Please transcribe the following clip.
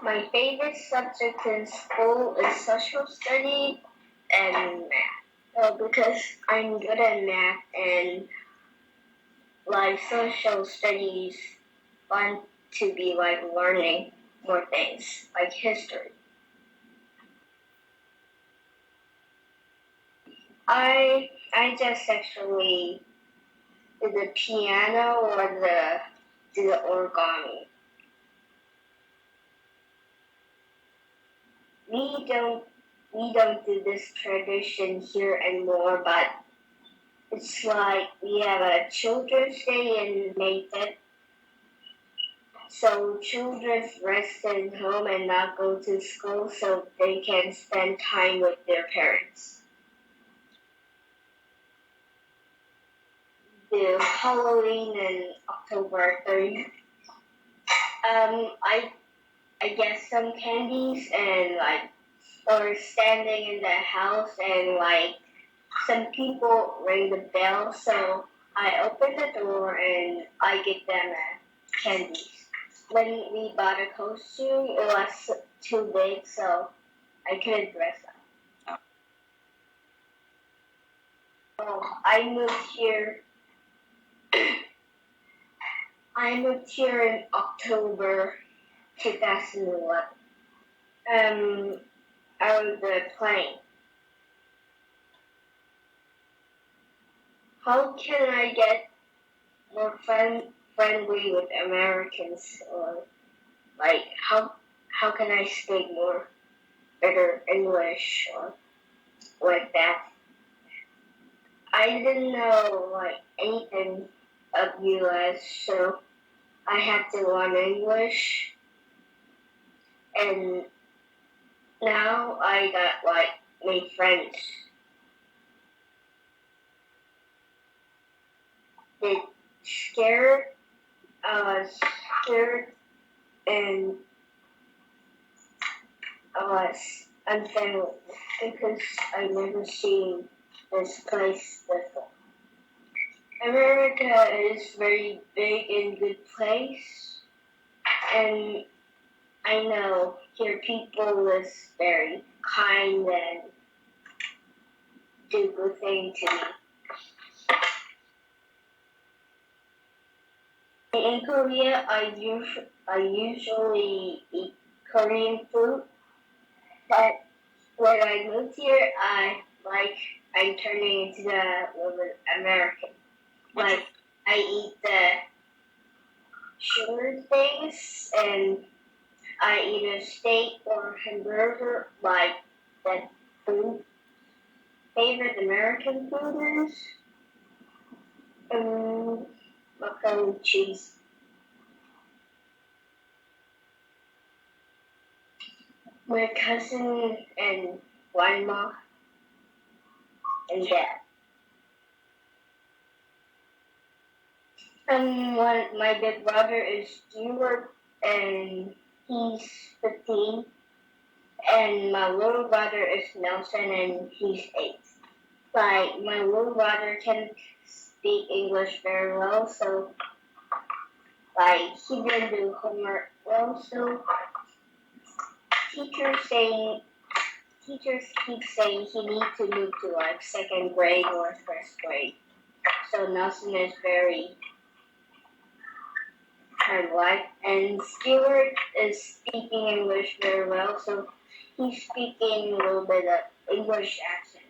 My favorite subject in school is social study and math. Because I'm good at math and like social studies want to be like learning more things like history. I just actually did the piano or the origami. We don't we don't do this tradition here anymore, but it's like we have a Children's Day in May 5th, so children rest at home and not go to school so they can spend time with their parents. The Halloween in October 3rd. I get some candies and like or standing in the house and like some people ring the bell, so I open the door and I give them candies. When we bought a costume, it was too big, so I couldn't dress up. I moved here. I moved here in October 2011. Out of the plane. How can I get more friendly with Americans, or like how can I speak more better English or like that? I didn't know like anything of US, so I had to learn English, and now I got like made friends. It scared. I was scared, and I was unfamiliar because I never seen this place before. America is very big and good place, and I know here people is very kind and do good things to me. In Korea, I usually eat Korean food, but when I moved here, I'm turning into the American. Like I eat the sugar things, and I eat a steak or hamburger. Like that food. Favorite American food is macaroni and cheese. My cousin and grandma and dad. My big brother is Stuart, and he's 15. And my little brother is Nelson, and he's 8. Like, my little brother can speak English very well, so, like, he didn't do homework well, so teachers saying, teachers keep saying he needs to move to, like, second grade or first grade. So Nelson is very like, and Stuart is speaking English very well, so he's speaking a little bit of English accent.